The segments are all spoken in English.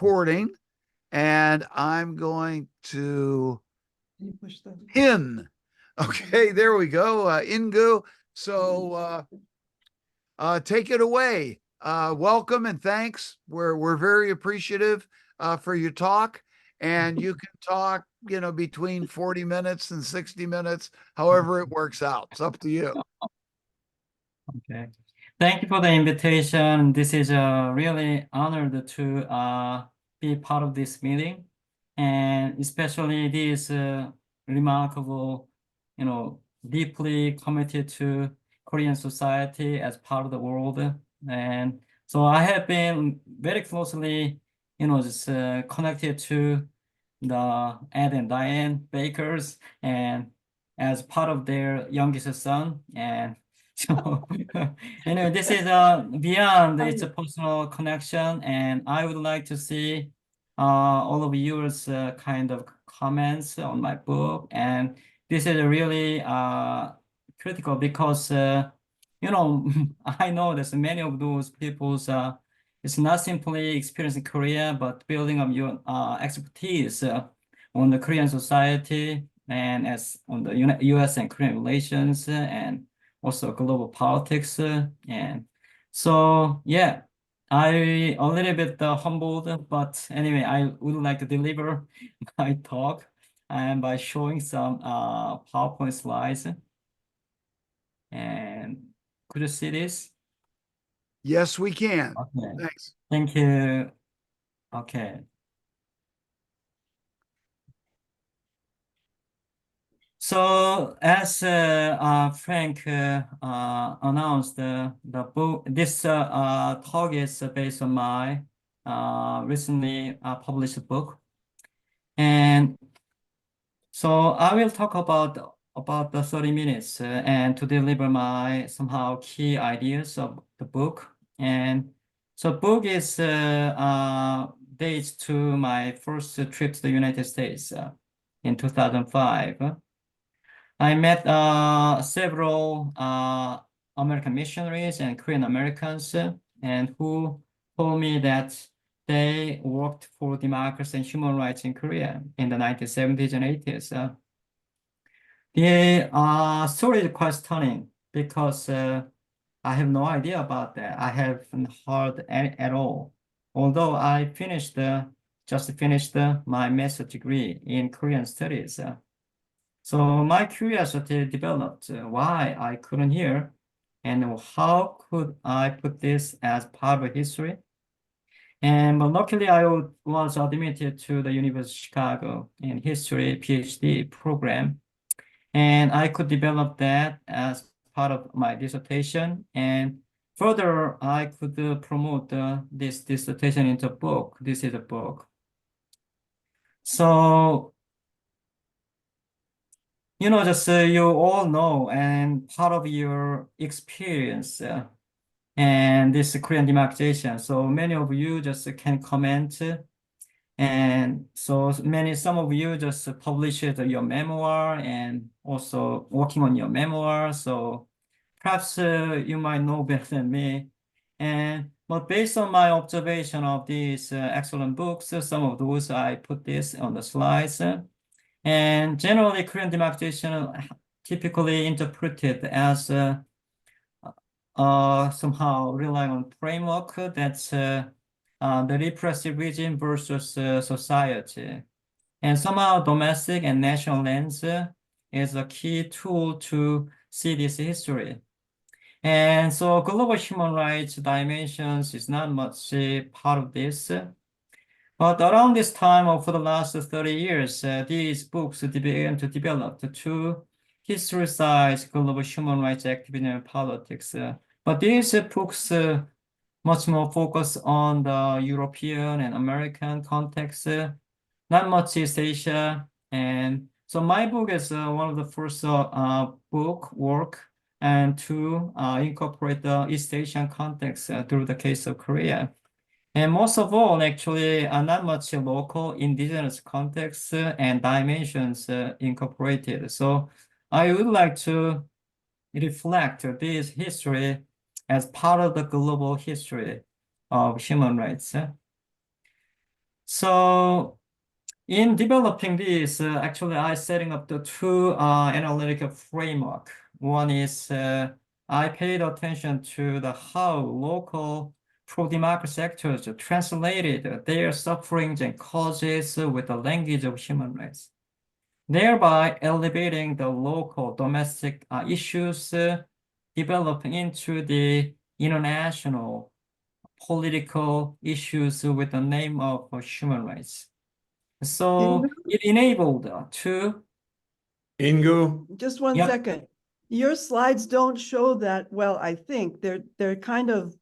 recording, and I'm going to pin. Okay, there we go. Ingu. So take it away. Welcome and thanks. We're very appreciative for your talk, and you can talk, between 40 minutes and 60 minutes, however it works out. It's up to you. Okay. Thank you for the invitation. This is really honored to be part of this meeting, and especially this remarkable, deeply committed to Korean society as part of the world. And so I have been very closely, just connected to the Ed and Diane Bakers, and as part of their youngest son. And so anyway, this is beyond its a personal connection, and I would like to see all of yours kind of comments on my book. And this is really critical because I know that many of those people's it's not simply experiencing Korea, but building up your expertise on the Korean society and as on the U.S. and Korean relations and also global politics. And so, yeah, I a little bit humbled, but anyway, I would like to deliver my talk and by showing some PowerPoint slides. And could you see this? Yes, we can. Okay. Thanks. Thank you. Okay. So as Frank announced, the book, this talk is based on my recently published book, and so I will talk about the 30 minutes and to deliver my somehow key ideas of the book. And so book is dates to my first trip to the United States in 2005. I met several American missionaries and Korean Americans, and who told me that they worked for democracy and human rights in Korea in the 1970s and 80s. The story is quite stunning because I have no idea about that. I haven't heard any at all. Although I just finished my master's degree in Korean studies. So my curiosity developed why I couldn't hear and how could I put this as part of history. And but luckily I was admitted to the University of Chicago in history PhD program, and I could develop that as part of my dissertation. And further, I could promote this dissertation into a book. This is a book. So just you all know, and part of your experience and this Korean democratization. So many of you just can comment, and so some of you just published your memoir and also working on your memoir. So perhaps you might know better than me. But based on my observation of these excellent books, some of those I put this on the slides. And generally, Korean democratization typically interpreted as somehow relying on framework that's the repressive regime versus society. And somehow domestic and national lens is a key tool to see this history. And so global human rights dimensions is not much part of this. But around this time, for the last 30 years, these books began to develop to historicize global human rights activism and politics. But these books much more focus on the European and American context, not much East Asia. And so my book is one of the first book work and to incorporate the East Asian context through the case of Korea. And most of all, actually, not much local indigenous context and dimensions incorporated. So I would like to reflect this history as part of the global history of human rights. So in developing this, actually, I setting up the two analytical framework. One is I paid attention to the how local pro-democracy actors translated their sufferings and causes with the language of human rights, thereby elevating the local domestic issues developing into the international political issues with the name of human rights. So it enabled to. Ingu, Just one Yep. second. Your slides don't show that well, I think. They're kind of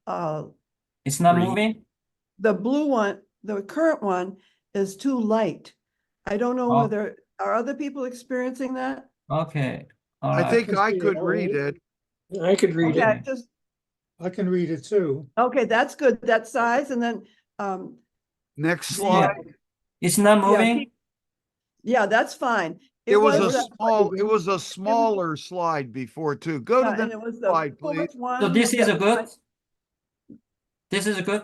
It's not Green. moving? the blue one, the current one is too light. I don't know Oh. whether are other people experiencing that? Okay. All I right. think can I see it could all read right. it. I could read Okay, it. just I can read it too. okay, that's good. That size and then Next Yeah. slide. It's not yeah, moving? yeah, that's fine. It was a was, smaller slide before too. Go to and the it was next the slide, please. fourth one. So this is Yeah, a good? This is a good?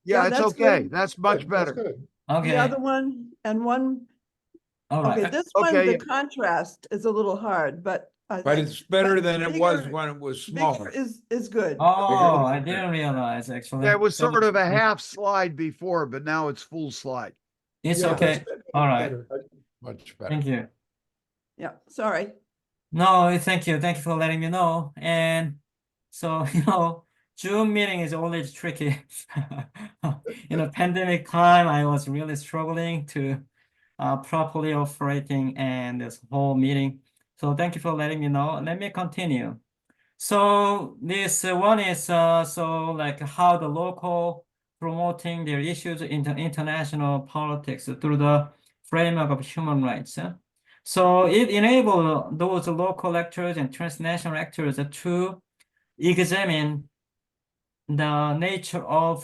Yeah, Yeah, it's that's okay. good. That's much That's better. good. The Okay. other one and one, All okay, right. this Okay, one, the yeah. contrast is a little hard, but But it's better But than it was bigger- when it was bigger smaller. is good. Oh, I didn't realize actually. Yeah, it was So sort of a half slide before, but now it's full slide. it's Yeah, okay. that's better. All right. Better. Much better. Thank you. Yeah, sorry. No, thank you. Thank you for letting me know. And so, Zoom meeting is always tricky. In a pandemic time, I was really struggling to properly operating and this whole meeting. So thank you for letting me know. Let me continue. So this one is so like how the local promoting their issues in international politics through the framework of human rights. So it enabled those local actors and transnational actors to examine the nature of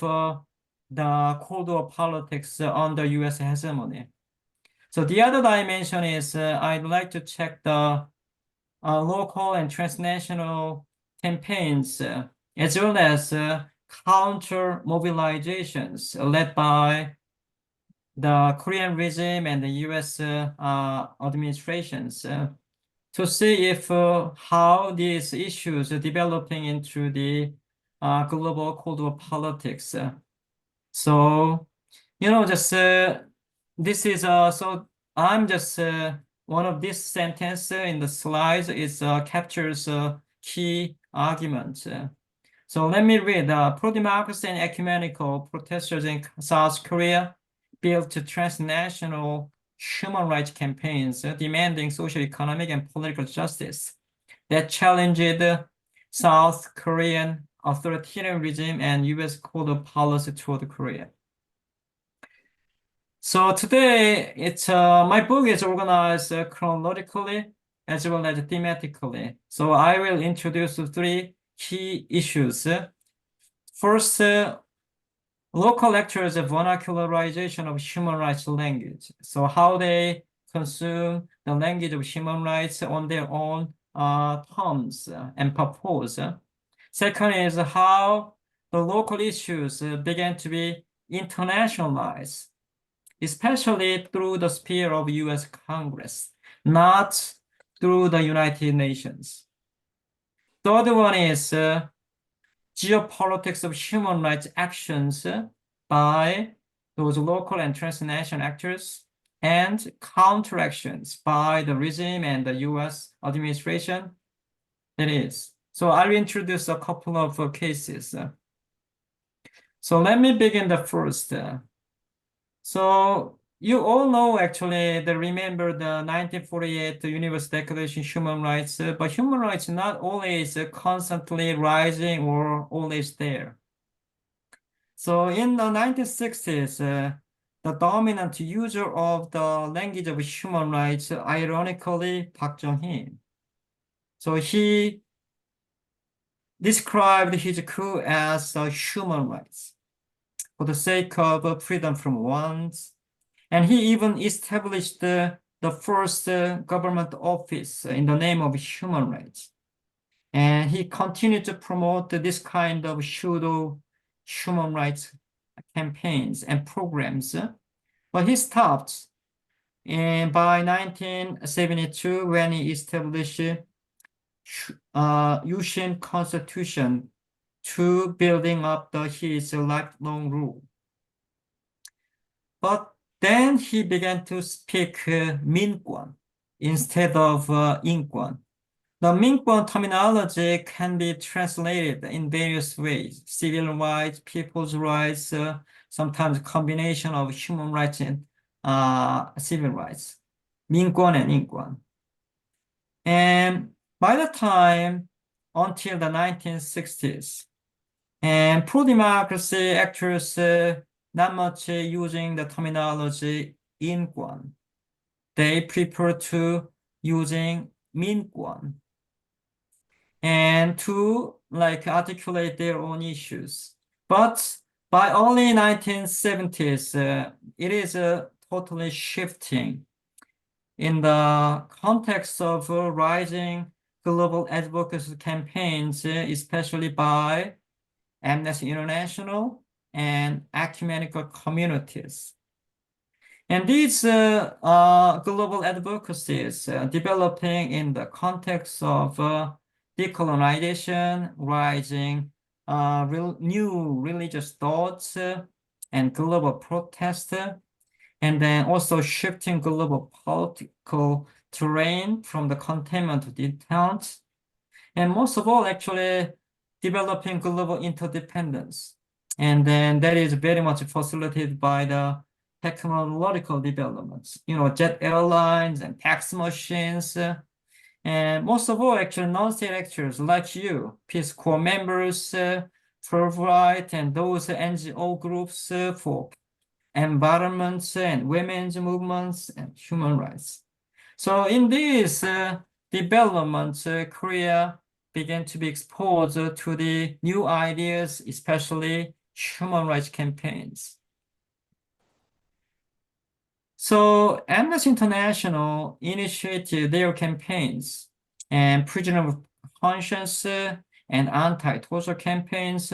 the Cold War politics under U.S. hegemony. So the other dimension is I'd like to check the local and transnational campaigns, as well as counter mobilizations led by the Korean regime and the U.S. Administrations to see if how these issues are developing into the global Cold War politics. So, just this is so I'm just one of this sentence in the slides is captures key arguments. So let me read. Pro-democracy and ecumenical protesters in South Korea built transnational human rights campaigns demanding social, economic, and political justice that challenged South Korean authoritarian regime and U.S. Cold War policy toward Korea. So today, it's my book is organized chronologically as well as thematically. So I will introduce three key issues. First, local actors' vernacularization of human rights language. So how they consume the language of human rights on their own terms and purpose. Second is how the local issues began to be internationalized, especially through the sphere of U.S. Congress, not through the United Nations. Third one is geopolitics of human rights actions by those local and transnational actors and counteractions by the regime and the U.S. administration. That is. So I'll introduce a couple of cases. So let me begin the first. So you all know actually remember the 1948 Universal Declaration of Human Rights, but human rights not always constantly rising or always there. So in the 1960s, the dominant user of the language of human rights, ironically, Park Chung-hee. So he described his coup as human rights for the sake of freedom from wants. And he even established the first government office in the name of human rights. And he continued to promote this kind of pseudo human rights campaigns and programs. but he stopped. And by 1972, when he established Yushin Constitution to building up his lifelong rule. But then he began to speak Minguan instead of Inguan. The Minguan terminology can be translated in various ways: civil rights, people's rights, sometimes combination of human rights and civil rights, Minguan and Inguan. And by the time until the 1960s, and pro-democracy actors not much using the terminology Inguan. They prefer to using Minguan and to articulate their own issues. But by early 1970s, it is totally shifting in the context of rising global advocacy campaigns, especially by Amnesty International and ecumenical communities. And these global advocacies developing in the context of decolonization, rising new religious thoughts, and global protest, and then also shifting global political terrain from the containment to detente, and most of all, actually developing global interdependence. And then that is very much facilitated by the technological developments, jet airlines and tax machines, and most of all, actually, non-state actors like you, Peace Corps members, pro-right, and those NGO groups for environment and women's movements and human rights. So in these developments, Korea began to be exposed to the new ideas, especially human rights campaigns. So Amnesty International initiated their campaigns and prisoner of conscience and anti-torture campaigns,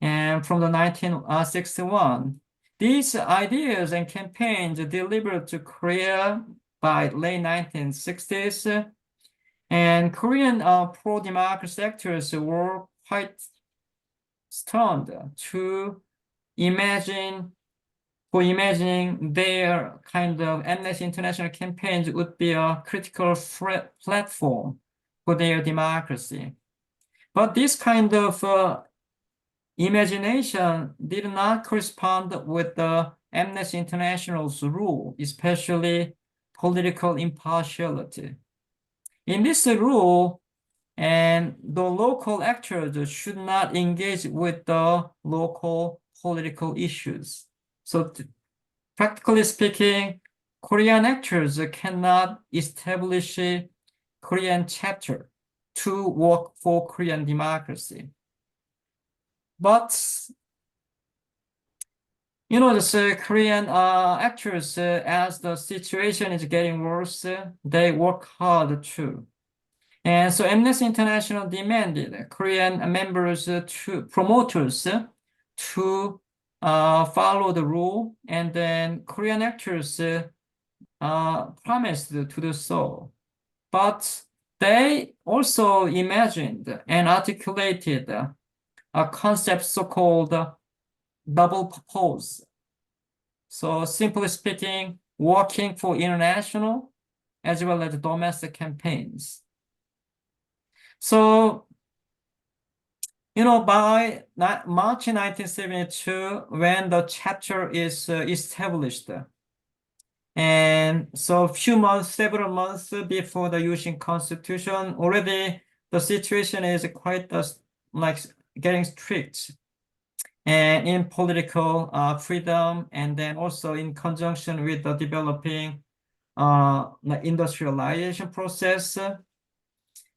and from the 1961. These ideas and campaigns delivered to Korea by late 1960s, and Korean pro-democracy actors were quite stunned to imagining their kind of Amnesty International campaigns would be a critical platform for their democracy. But this kind of imagination did not correspond with the Amnesty International's rule, especially political impartiality. In this rule, and the local actors should not engage with the local political issues. So practically speaking, Korean actors cannot establish a Korean chapter to work for Korean democracy. But, the Korean actors, as the situation is getting worse, they work hard too. And so Amnesty International demanded Korean members promoters to follow the rule, and then Korean actors promised to do so. But they also imagined and articulated a concept so-called double purpose. So simply speaking, working for international as well as domestic campaigns. So, by March 1972, when the chapter is established, and so several months before the Yushin Constitution, already the situation is quite getting strict, and in political freedom, and then also in conjunction with the developing industrialization process.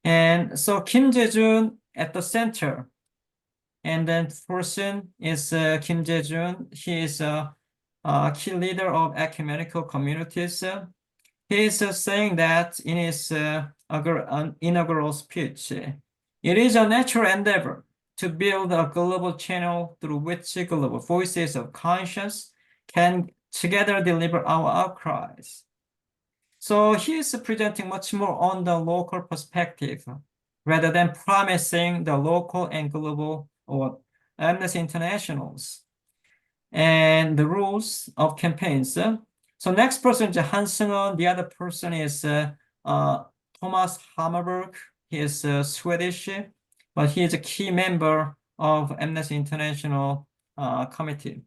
And so Kim Jae-jun at the center, and then person is Kim Jae-jun. He is a key leader of ecumenical communities. He is saying that in his inaugural speech, it is a natural endeavor to build a global channel through which global voices of conscience can together deliver our outcries. So he is presenting much more on the local perspective rather than promising the local and global or Amnesty Internationals and the rules of campaigns. So next person is Han Seung-eun. The other person is Thomas Hammarberg. He is Swedish, but he is a key member of Amnesty International committee.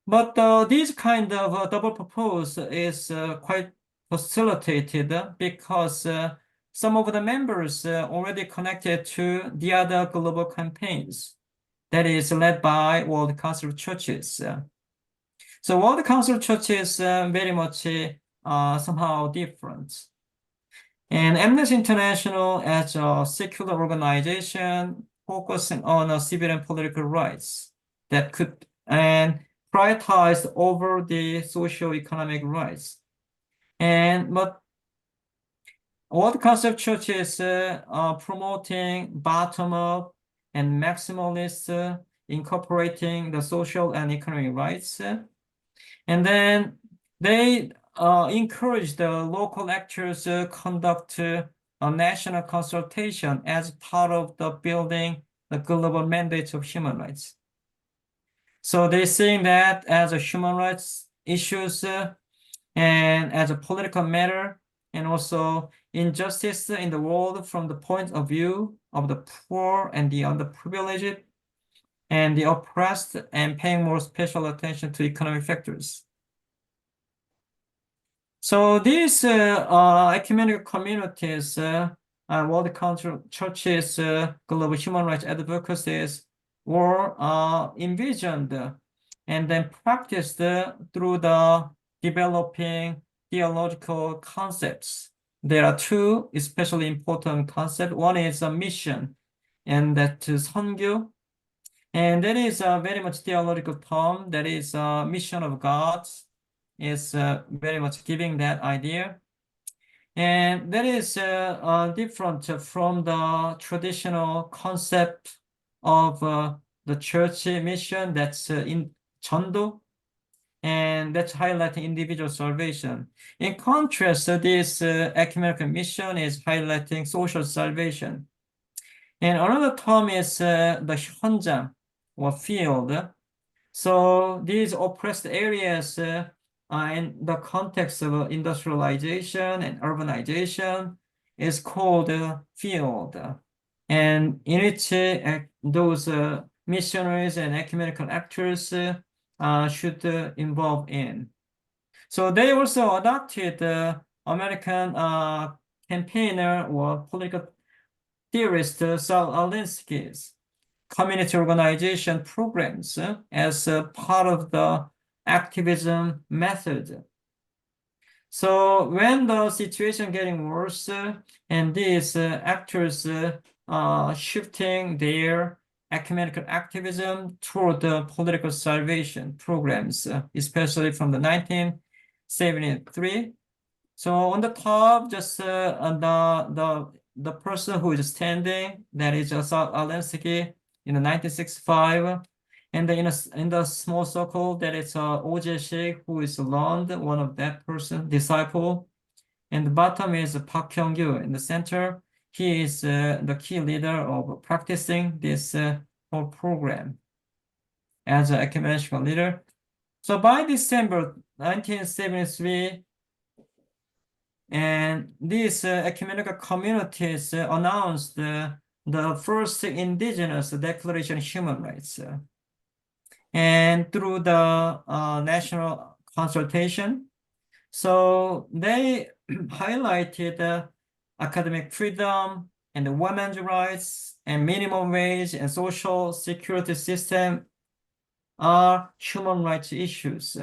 But this kind of double purpose is quite facilitated because some of the members already connected to the other global campaigns that is led by World Council of Churches. So World Council of Churches very much somehow different. And Amnesty International as a secular organization focusing on civil and political rights that could and prioritized over the socio-economic rights. But World Council of Churches promoting bottom-up and maximalist, incorporating the social and economic rights. And then they encourage the local actors to conduct a national consultation as part of the building the global mandate of human rights. So they're seeing that as a human rights issues and as a political matter, and also injustice in the world from the point of view of the poor and the underprivileged and the oppressed, and paying more special attention to economic factors. So these ecumenical communities, World Council of Churches, global human rights advocacies, were envisioned and then practiced through the developing theological concepts. There are two especially important concepts. One is a mission, and that is 선교, and that is a very much theological term. That is a mission of God. Is very much giving that idea. And that is different from the traditional concept of the church mission that's in 전도, and that's highlighting individual salvation. In contrast, this ecumenical mission is highlighting social salvation. And another term is the 현장 or field. So these oppressed areas in the context of industrialization and urbanization is called field, and in which those missionaries and ecumenical actors should involve in. So they also adopted American campaigner or political theorist Saul Alinsky's community organization programs as part of the activism method. So when the situation getting worse and these actors shifting their ecumenical activism toward the political salvation programs, especially from the 1973. So on the top, just the person who is standing, that is Saul Alinsky in the 1965. And in the small circle, that is O.J. Sheikh, who is learned, one of that person, disciple. And the bottom is Park Hyung-gyu in the center. He is the key leader of practicing this whole program as an ecumenical leader. So by December 1973, and these ecumenical communities announced the first indigenous Declaration of Human Rights. And through the national consultation, so they highlighted academic freedom and the women's rights and minimum wage and social security system are human rights issues.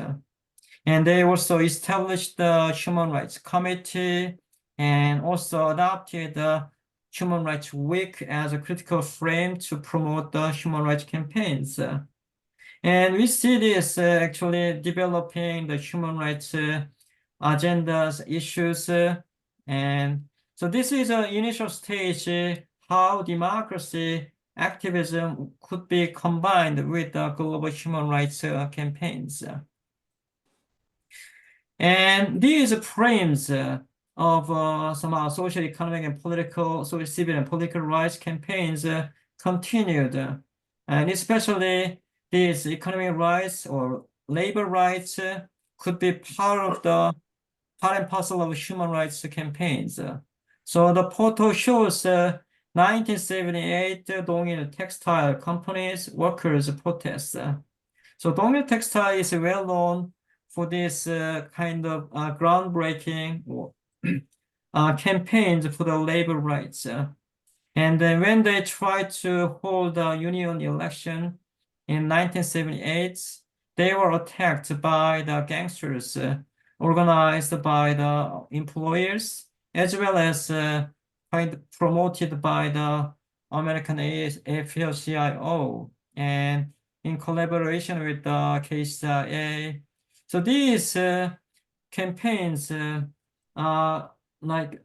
And they also established the Human Rights Committee and also adopted the Human Rights Week as a critical frame to promote the human rights campaigns. And we see this actually developing the human rights agendas, issues. And so this is an initial stage how democracy activism could be combined with global human rights campaigns. And these frames of some social, economic, and political, social, civil, and political rights campaigns continued. And especially these economic rights or labor rights could be part and parcel of human rights campaigns. So the photo shows 1978 Dongil textile companies workers protests. So Dongil Textile is well known for this kind of groundbreaking campaigns for the labor rights. And then when they tried to hold a union election in 1978, they were attacked by the gangsters organized by the employers, as well as promoted by the American AFL-CIO and in collaboration with the KCIA. So these campaigns like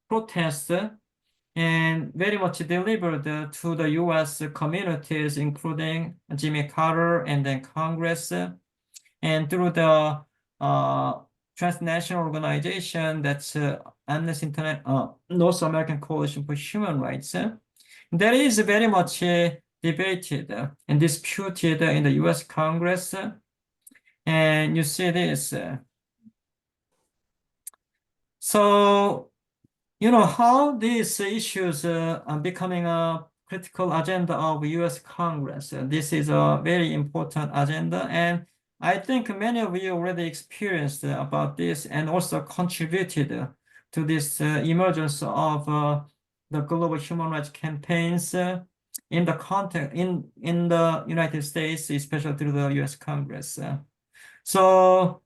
protest and very much delivered to the US communities, including Jimmy Carter and then Congress, and through the transnational organization that's Amnesty International, North American Coalition for Human Rights. That is very much debated and disputed in the US Congress. And you see this. So, you know, how these issues are becoming a critical agenda of US Congress. This is a very important agenda, and I think many of you already experienced about this and also contributed to this emergence of the global human rights campaigns in the context in the United States, especially through the US Congress. So,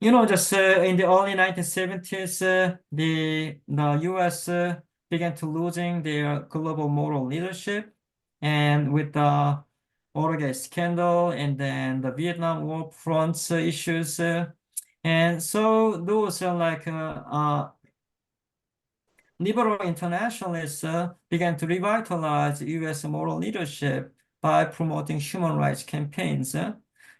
you know, just in the early 1970s, the US began to losing their global moral leadership, and with the Watergate scandal and then the Vietnam War fronts issues, and so those are like liberal internationalists began to revitalize US moral leadership by promoting human rights campaigns.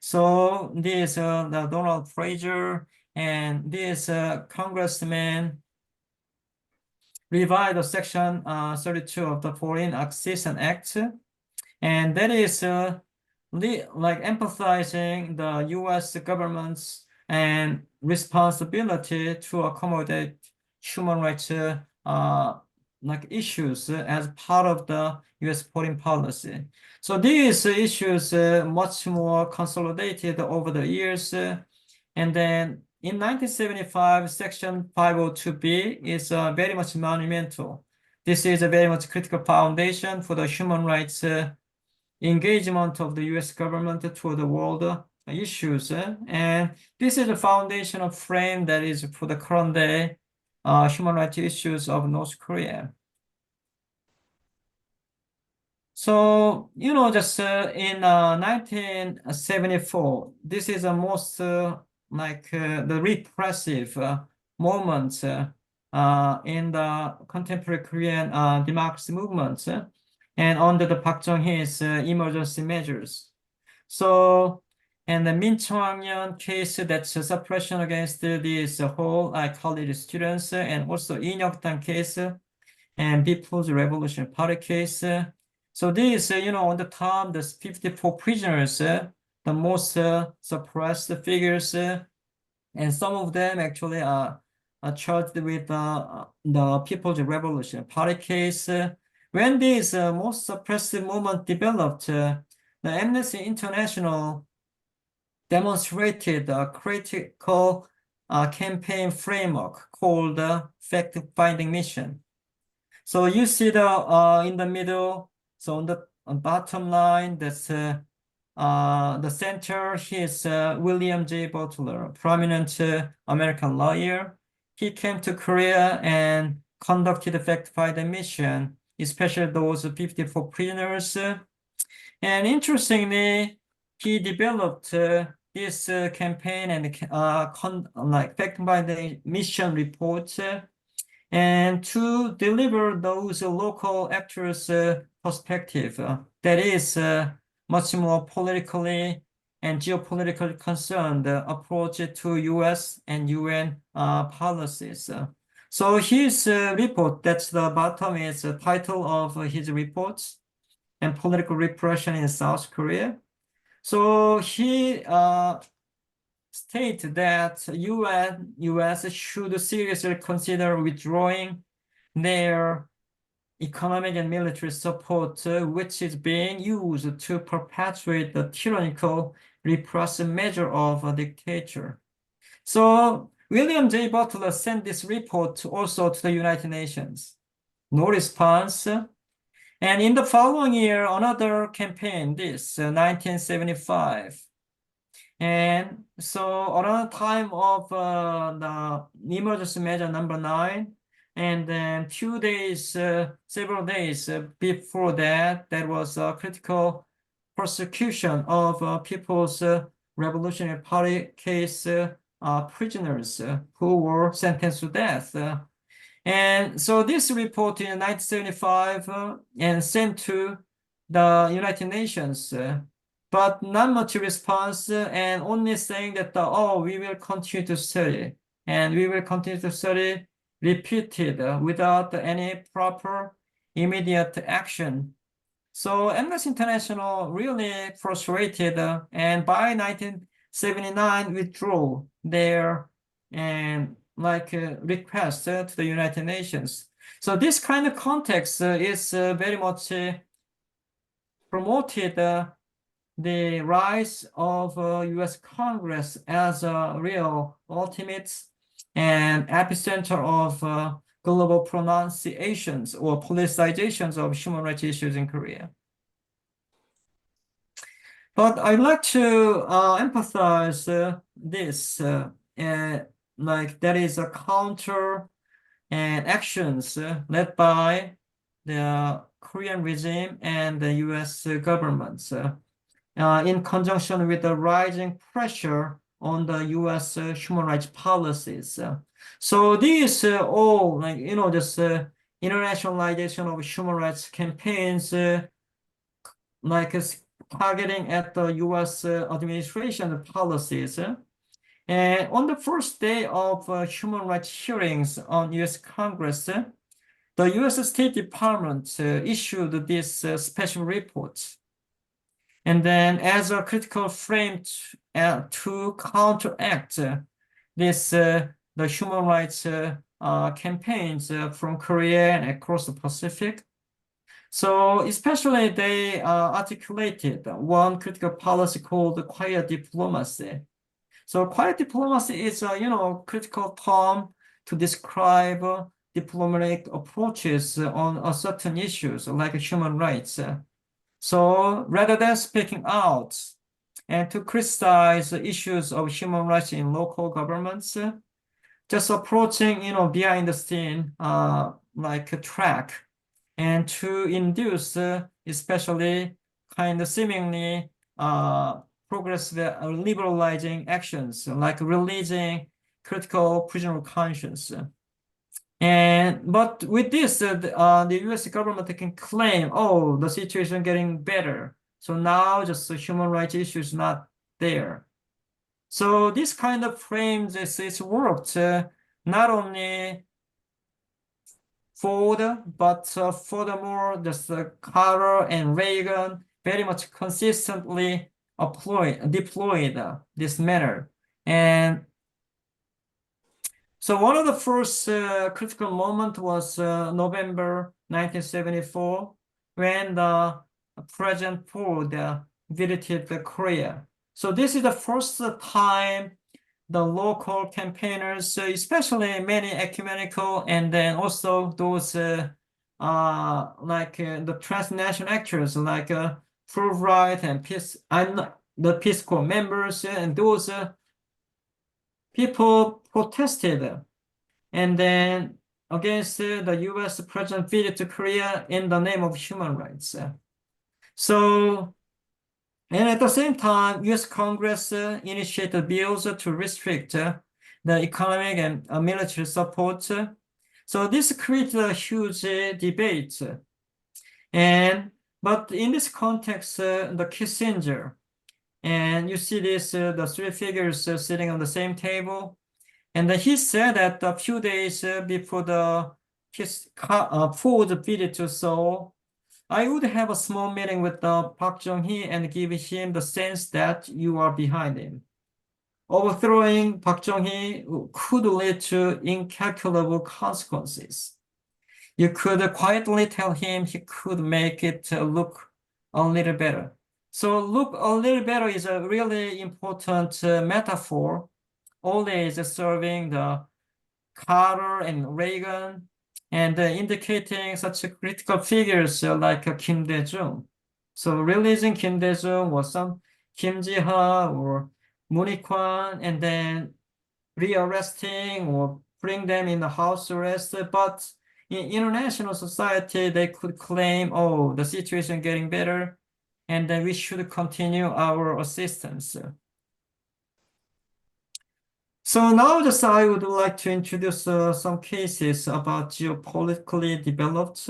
So this the Donald Fraser and this congressman revived the Section 32 of the Foreign Accession Act, and that is like emphasizing the US government's and responsibility to accommodate human rights like issues as part of the US foreign policy. So these issues much more consolidated over the years. And then in 1975, Section 502B is very much monumental. This is a very much critical foundation for the human rights engagement of the US government toward the world issues. And this is a foundational frame that is for the current day human rights issues of North Korea. So, you know, just in 1974, this is the most like the repressive moment in the contemporary Korean democracy movement and under the Park Chung-hee's emergency measures. So, and the Min Chung-hwan case, that's a suppression against this whole college students, and also Lee Nyuk-dan case and People's Revolution Party case. So this, you know, on the top, there's 54 prisoners, the most suppressed figures, and some of them actually are charged with the People's Revolution Party case. When this most suppressive movement developed, the Amnesty International demonstrated a critical campaign framework called fact-finding mission. So you see the in the middle. So on the bottom line, that's the center. He's William J. Butler, prominent American lawyer. He came to Korea and conducted a fact-finding mission, especially those 54 prisoners. And interestingly, he developed this campaign and like fact-finding mission report. and to deliver those local actors' perspective that is much more politically and geopolitically concerned approach to U.S. and UN policies. So his report, that's the bottom, is the title of his reports and political repression in South Korea. So he state that U.S. should seriously consider withdrawing their economic and military support, which is being used to perpetuate the tyrannical repressive measure of a dictator. So William J. Butler sent this report also to the United Nations. No response. And in the following year, another campaign, 1975. And so around the time of the emergency measure number 9, and then several days before that, there was a critical prosecution of People's Revolutionary Party case prisoners who were sentenced to death. And so this report in 1975 and sent to the United Nations, but not much response, and only saying that, we will continue to study, and we will continue to study, repeated without any proper immediate action. So Amnesty International really frustrated, and by 1979 withdrew their request to the United Nations. So this kind of context is very much promoted the rise of U.S. Congress as a real ultimate and epicenter of global pronunciations or politicizations of human rights issues in Korea. But I'd like to emphasize this, there is a counter and actions led by the Korean regime and the U.S. governments in conjunction with the rising pressure on the U.S. Human rights policies. So these all, this internationalization of human rights campaigns, targeting at the U.S. administration policies. And on the first day of human rights hearings on U.S. Congress, the U.S. State Department issued this special report. And then as a critical frame to counteract this, the human rights campaigns from Korea and across the Pacific. So especially they articulated one critical policy called quiet diplomacy. So quiet diplomacy is a critical term to describe diplomatic approaches on certain issues like human rights. So rather than speaking out and to criticize issues of human rights in local governments, just approaching, behind the scene, like a track, and to induce, especially kind of seemingly progressive liberalizing actions, like releasing critical prisoner of conscience. But with this, the U.S. government can claim, the situation getting better. So now just the human rights issue is not there. So this kind of frames is worked not only Ford, but furthermore, just Carter and Reagan very much consistently deployed this matter. And so one of the first critical moment was November 1974, when the President Ford visited Korea. So this is the first time the local campaigners, especially many ecumenical, and then also those the transnational actors like Fulbright and the Peace Corps members, and those people protested, and then against the U.S. President visit to Korea in the name of human rights. So, and at the same time, U.S. Congress initiated bills to restrict the economic and military support So this created a huge debate. But in this context, the Kissinger, and you see this, the three figures sitting on the same table. And then he said that a few days before Ford's visit to Seoul, I would have a small meeting with Park Chung-hee and give him the sense that you are behind him. Overthrowing Park Chung-hee could lead to incalculable consequences. You could quietly tell him he could make it look a little better. So look a little better is a really important metaphor, always serving the Carter and Reagan, and indicating such critical figures like Kim Dae-jung. So releasing Kim Dae-jung or some Kim Ji-ha or Moon Hee-kwan, and then rearresting or bring them in the house arrest. But in international society, they could claim, oh, the situation getting better, and then we should continue our assistance. So now just I would like to introduce some cases about geopolitically developed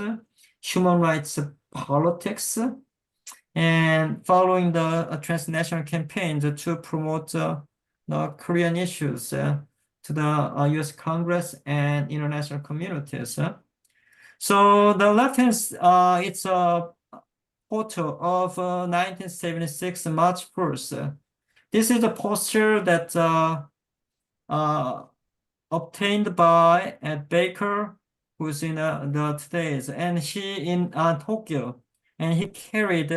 human rights politics and following the transnational campaigns to promote the Korean issues to the US Congress and international communities. So the left hand, it's a photo of 1976 March 1st. This is a poster that obtained by Ed Baker, who's in the today's, and he in Tokyo, and he carried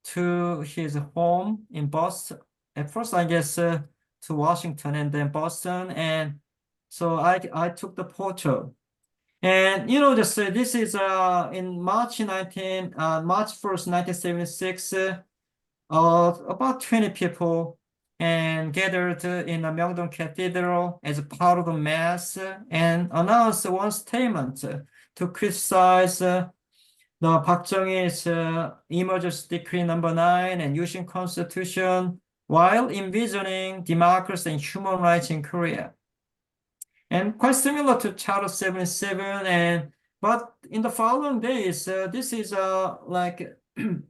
to his home in Boston. At first, I guess to Washington and then Boston, and so I took the photo. And you know, just this is in March 1st, 1976. About 20 people and gathered in the Myeongdong Cathedral as part of the mass and announced one statement to criticize the Park Chung-hee's emergency decree number 9 and Yushin Constitution while envisioning democracy and human rights in Korea. And quite similar to Charter 77, but in the following days, this is like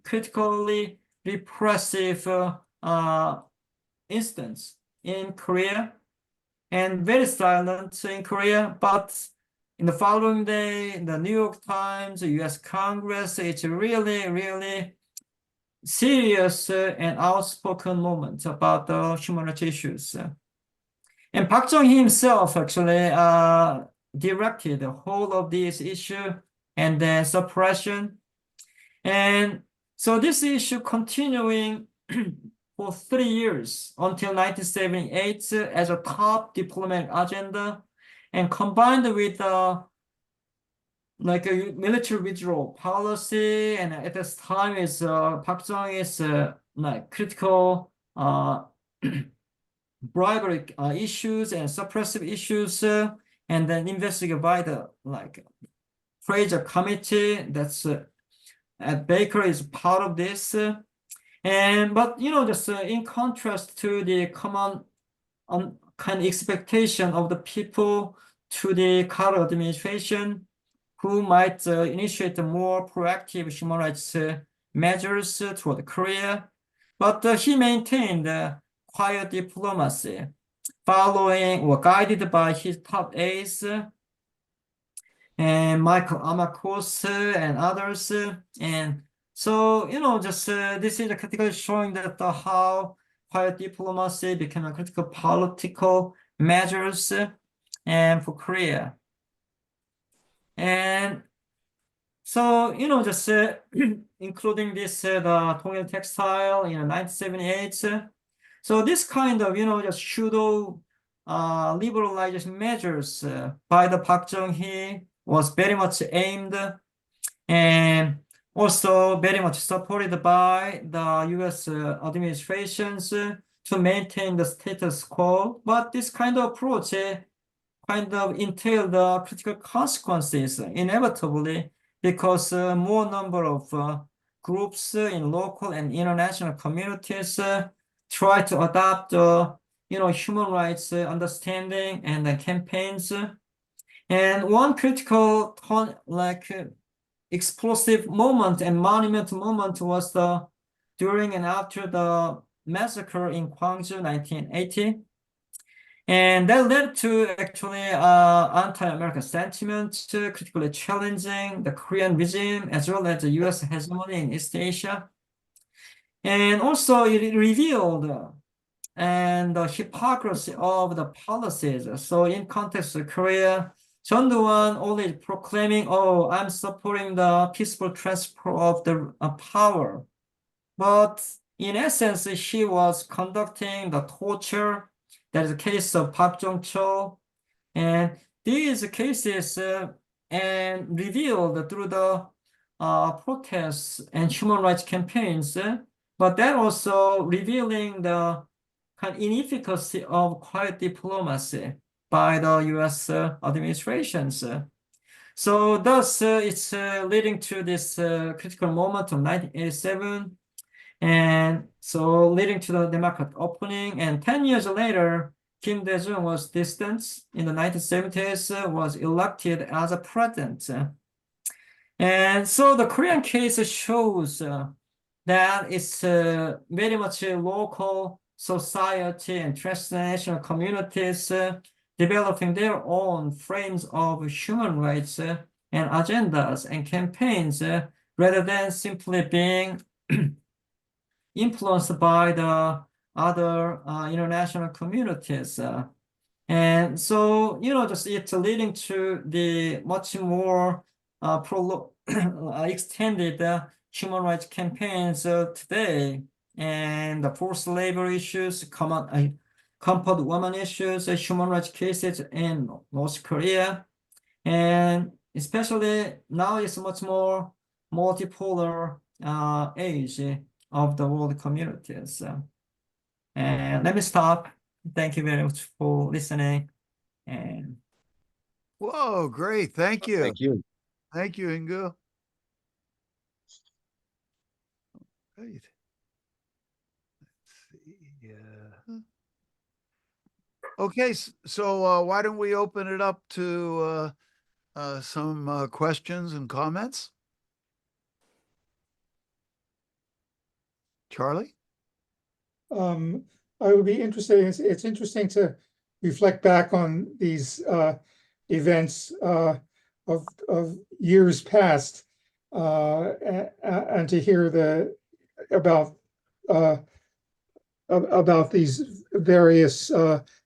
critically repressive instance in Korea and very silent in Korea. But in the following day, the New York Times, the US Congress, it's a really, really serious and outspoken moment about the human rights issues. And Park Chung-hee himself actually directed the whole of this issue and then suppression. And so this issue continuing for 3 years until 1978 as a top diplomatic agenda, and combined with like a military withdrawal policy, and at this time is Park Chung-hee's like critical bribery issues and suppressive issues, and then investigated by the like Fraser Committee. That's at Baker is part of this, but you know, just in contrast to the common kind of expectation of the people to the Carter administration, who might initiate more proactive human rights measures toward Korea, but he maintained quiet diplomacy, following or guided by his top aides and Michael Amakos and others. And so, you know, just this is a category showing that how quiet diplomacy became a critical political measures and for Korea. And so, you know, just including this the Dongyal textile in 1978. So this kind of, you know, just pseudo liberalization measures by the Park Chung-hee was very much aimed and also very much supported by the US administrations to maintain the status quo. But this kind of approach kind of entailed critical consequences inevitably, because more number of groups in local and international communities try to adopt you know, human rights understanding and campaigns. And one critical explosive moment and monumental moment was during and after the massacre in Gwangju 1980. And that led to actually anti-American sentiment, critically challenging the Korean regime as well as the US hegemony in East Asia. And also it revealed and the hypocrisy of the policies. So in context of Korea, Chun Doo-hwan always proclaiming, "Oh, I'm supporting the peaceful transfer of the power." But in essence, she was conducting the torture. That is the case of Park Jong-chol. And these cases and revealed through the protests and human rights campaigns, but that also revealing the kind of inefficacy of quiet diplomacy by the US administrations. So thus, it's leading to this critical moment of 1987, and so leading to the democratic opening. And 10 years later, Kim Dae-jung was distanced in the 1970s, was elected as a president. And so the Korean case shows that it's very much a local society and transnational communities developing their own frames of human rights and agendas and campaigns rather than simply being influenced by the other international communities. And so, just it's leading to the much more extended human rights campaigns today, and the forced labor issues, comfort woman issues, human rights cases in North Korea, and especially now it's much more multipolar age of the world communities. And let me stop. Thank you very much for listening. And Whoa, great. Thank you. Thank you. Thank you, Ingu. Great. Let's see. Okay, so why don't we open it up to some questions and comments? Charlie? I would be interested, it's interesting to reflect back on these events of years past and to hear about these various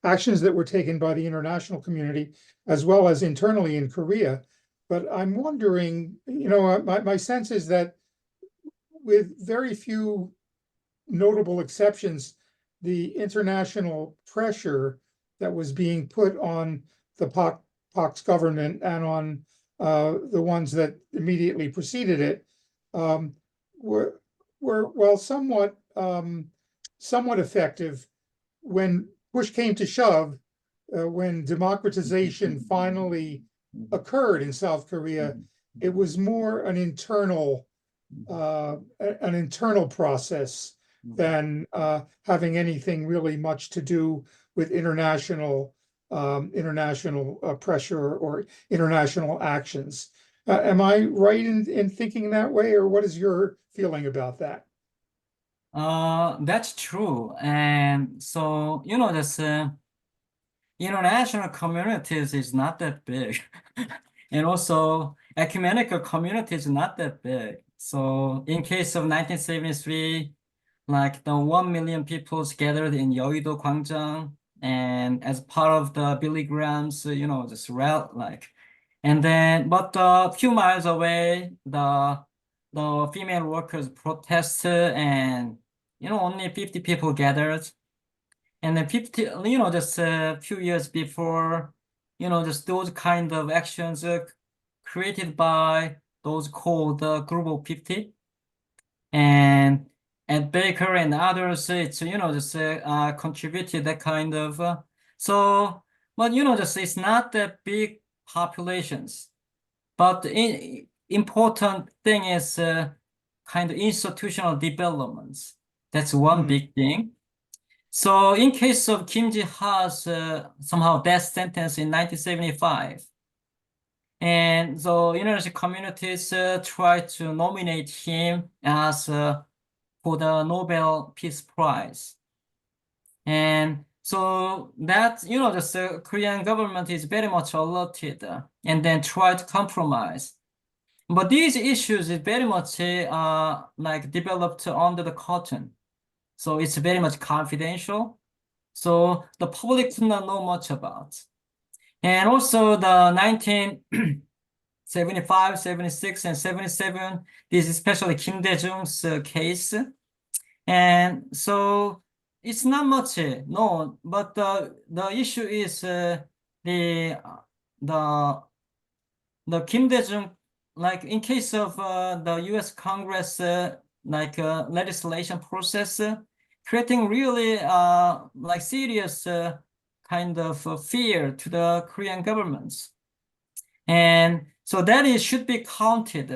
actions that were taken by the international community as well as internally in Korea. But I'm wondering, my sense is that with very few notable exceptions, the international pressure that was being put on the POC's government and on the ones that immediately preceded it were well somewhat effective when push came to shove. When democratization finally occurred in South Korea, it was more an internal process than having anything really much to do with international pressure or international actions. Am I right in thinking that way, or what is your feeling about that? that's true. And so, this international communities is not that big. And also ecumenical community is not that big. So in case of 1973, like the 1 million people gathered in Yeouido Gwangjang, and as part of the Billy Graham's, just and then, but a few miles away, the female workers protested, and only 50 people gathered, and then 50, just a few years before, just those kind of actions created by those called the Group of 50, and Baker and others, it's just contributed that kind of so, but just it's not that big populations, but important thing is kind of institutional developments. That's one big thing. So in case of Kim Ji-ha's somehow death sentence in 1975, And the international communities try to nominate him as for the Nobel Peace Prize. And so that, the Korean government is very much alerted and then try to compromise. But these issues is very much like developed under the curtain. So it's very much confidential. So the public could not know much about. And also the 1975, 76, and 77, this is especially Kim Dae-jung's case. And so it's not much known, but the issue is the Kim Dae-jung, like in case of the U.S. Congress legislation process, creating really like serious kind of fear to the Korean governments. And so that should be counted.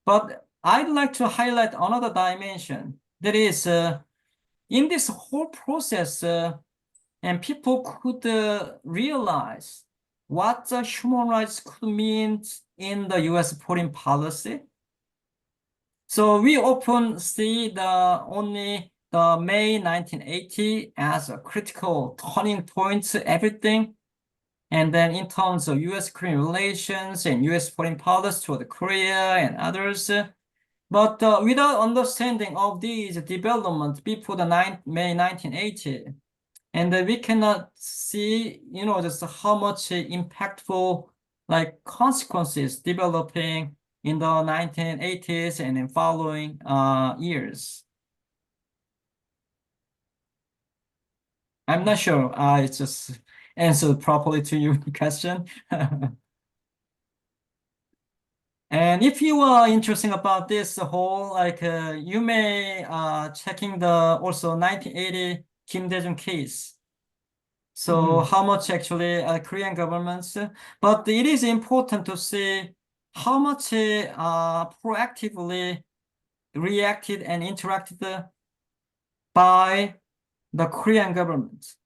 But I'd like to highlight another dimension. That is, in this whole process, and people could realize what human rights could mean in the U.S. foreign policy. So we often see only the May 1980 as a critical turning point, everything. And then in terms of U.S.-Korean relations and U.S. foreign policy toward Korea and others. But without understanding of these developments before the May 1980, and we cannot see, just how much impactful like consequences developing in the 1980s and in following years. I'm not sure I just answered properly to your question. And if you are interested about this whole, like you may checking the also 1980 Kim Dae-jung case. So how much actually Korean governments, but it is important to see how much proactively reacted and interacted by the Korean government.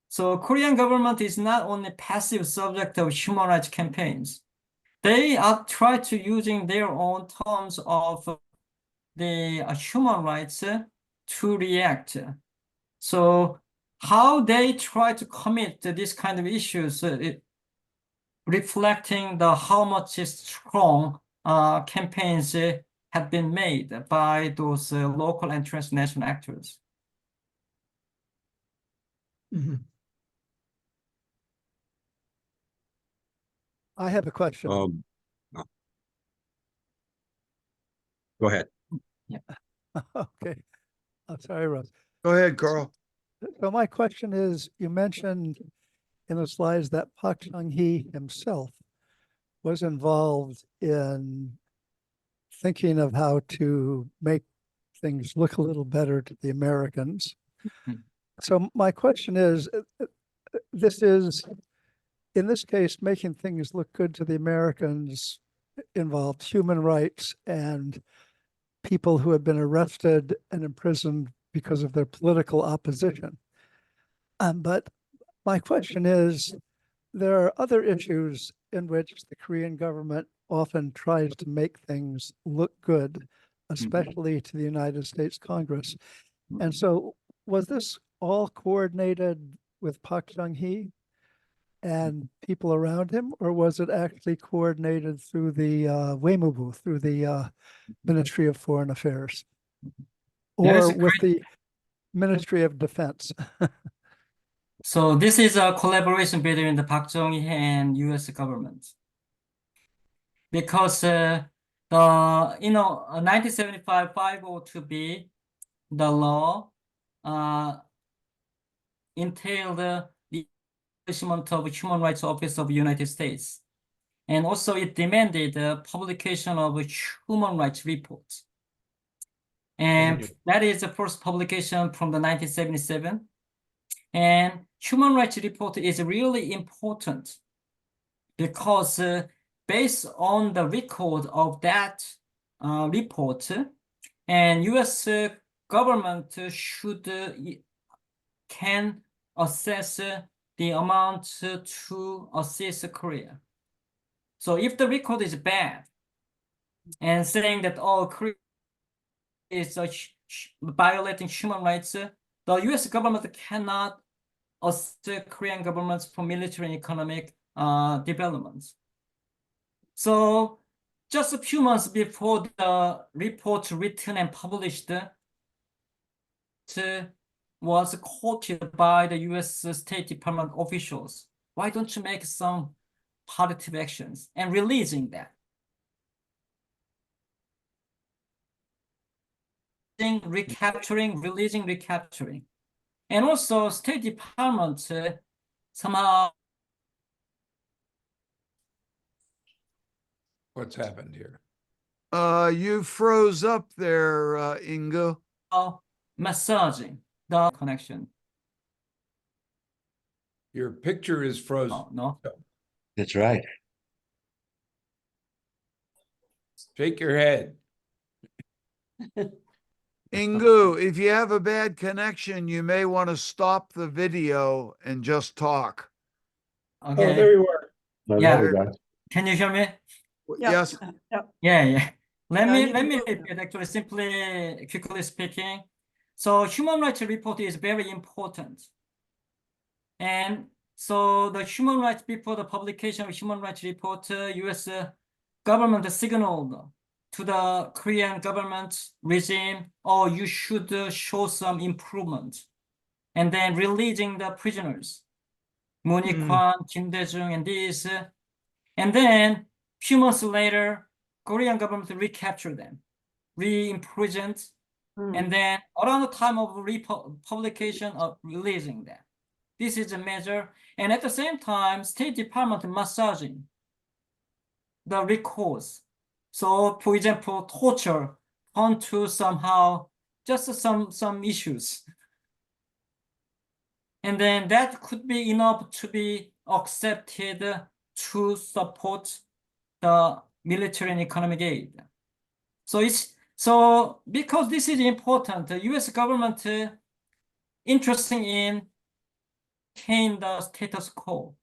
So Korean government is not only passive subject of human rights campaigns. They are try to using their own terms of the human rights to react. So how they try to commit to this kind of issues, reflecting how much strong campaigns have been made by those local and transnational actors. I have a question. Go ahead. Okay. I'm sorry, Russ. Go ahead, Carl. So my question is, you mentioned in the slides that Park Chung-hee himself was involved in thinking of how to make things look a little better to the Americans. So my question is, this is, in this case, making things look good to the Americans involved human rights and people who had been arrested and imprisoned because of their political opposition. But my question is, there are other issues in which the Korean government often tries to make things look good, especially to the United States Congress. And so was this all coordinated with Park Chung-hee and people around him, or was it actually coordinated through the Weimubu, through the Ministry of Foreign Affairs, or with the Ministry of Defense? So this is a collaboration between the Park Chung-hee and U.S. government. Because 1975 502B, the law entailed the establishment of Human Rights Office of the United States. And also it demanded the publication of a human rights report. And that is the first publication from the 1977. And human rights report is really important because based on the record of that report, and U.S. government can assess the amount to assist Korea. So if the record is bad and saying that Korea is violating human rights, the U.S. government cannot assist Korean governments for military and economic development. So just a few months before the report written and published, was quoted by the U.S. State Department officials. Why don't you make some positive actions and releasing that? Recapturing, releasing, recapturing. And also State Department somehow. What's happened here? You froze up there, Ingu. Massaging the connection. Your picture is frozen. Oh, no. That's right. Shake your head. Ingu, if you have a bad connection, you may want to stop the video and just talk. Oh, Okay. there you are. Yeah. we go. Can you hear me? Yeah, Yes, yeah. Yeah. Let Yeah, me you can go repeat now. actually simply quickly speaking. So human rights report is very important. And so the human rights before the publication of human rights report, US government signaled to the Korean government regime, oh, you should show some improvement. And then releasing the prisoners, Moon Hee-kwan, Kim Dae-jung, and these. And then few months later, Korean government recaptured them, re-imprisoned, and then around the time of publication of releasing them. This is a measure. And at the same time, State Department massaging the records. So for example, torture onto somehow just some issues. And then that could be enough to be accepted to support the military and economic aid. So because this is important, the US government interested in maintain the status quo.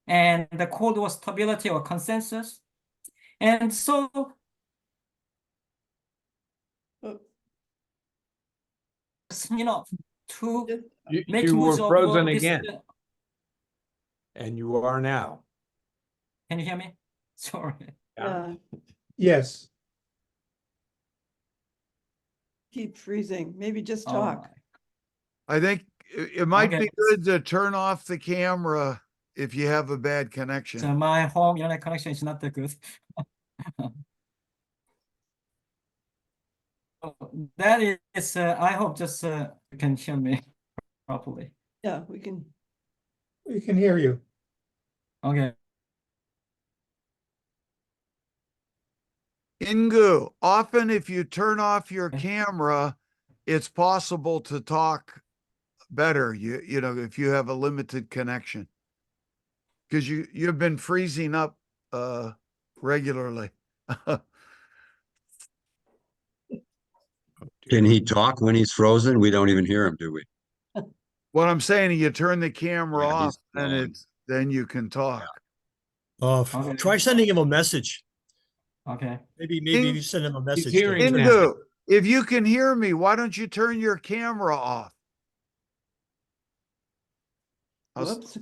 And the code was stability or consensus. And so enough to make You were moves of frozen this. again. And you are now. Can you hear me? Sorry. Yeah, Yes. keep freezing. Maybe just Oh talk. I think it might Okay. be good to turn off the camera if you have a bad So connection. my home internet connection is not that good. That is, I hope just you can hear me properly. Yeah, we can. We can hear you. Okay. Ingu, often if you turn off your camera, it's possible to talk better. You know, if you have a limited connection. Because you've been freezing up regularly. Can he talk when he's frozen? We don't even hear him, do we? What I'm saying, you turn the camera Yeah, off he's and flowing. then you can talk. Okay. Try sending him a message. Okay. Maybe In- you send him a message. hearing to- now. Ingu, if you can hear me, why don't you turn your camera off? Whoops.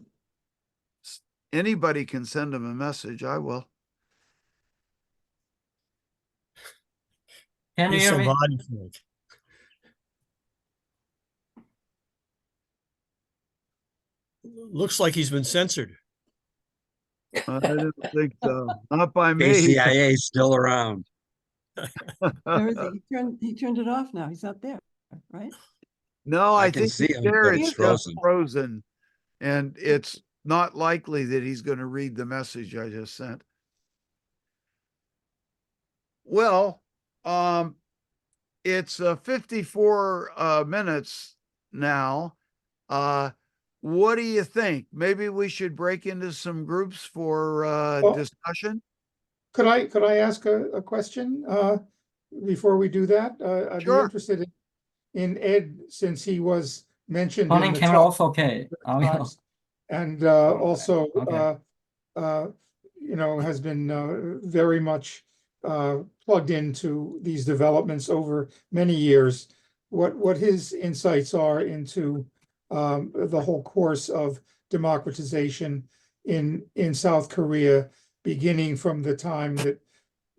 Anybody can send him a message. I will. Can you He's hear so me? body fluid. Looks like he's been censored. I don't think so. Not by me. KCIA is still around. Where is he? He turned it off now. He's not there, right? No, I I can think see he's him, there. but It's it's just frozen. frozen. And it's not likely that he's going to read the message I just sent. Well, it's 54 minutes now. What do you think? Maybe we should break into some groups for Well, discussion. Could I ask a question before we do that? I'd be Sure. interested in Ed, since he was mentioned in Turning the camera talk off. Okay. I will. times. And also, Okay. has been very much plugged into these developments over many years, what his insights are into the whole course of democratization in South Korea, beginning from the time that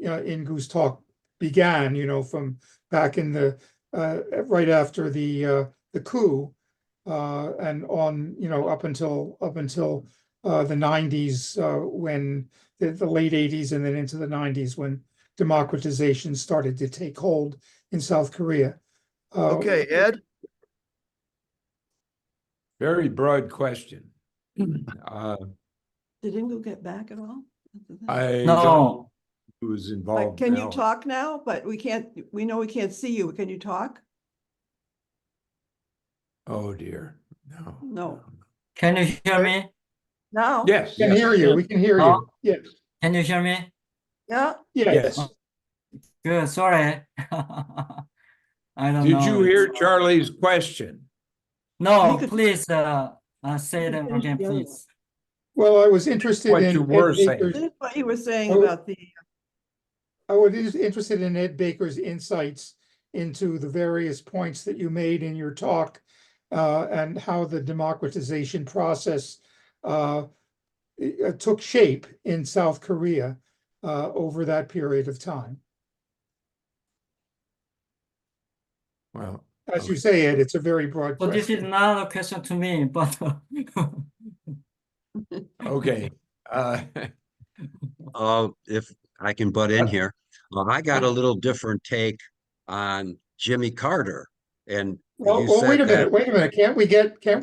Ingu's talk began, from back in the right after the coup, and on, up until the 90s, when the late 80s and then into the 90s, when democratization started to take hold in South Korea. Okay, Ed? Very broad question. Uh, Did Ingu get back at all? I don't No, know who's Like, involved can you now. talk now? But we know we can't see you. Can you talk? Oh, dear. No. No. can you hear me? Now? Yes, Can yes, hear you. We can hear you. Oh. Yes. Can you hear me? Yeah, Yes. yes. Good, sorry. I don't Did know. you hear Charlie's question? No, He could- please say could them finish again, the other one. please. Well, I was interested What in you were Ed saying. Baker's. Finish what you were saying Oh. about the, I was interested in Ed Baker's insights into the various points that you made in your talk, and how the democratization process took shape in South Korea over that period of time. Well, As you say, Ed, it's a very broad So this is question. not a question to me, but okay. If I can butt in here, I got a little different take on Jimmy Carter. And Well, you well, said that, wait a minute. Can't we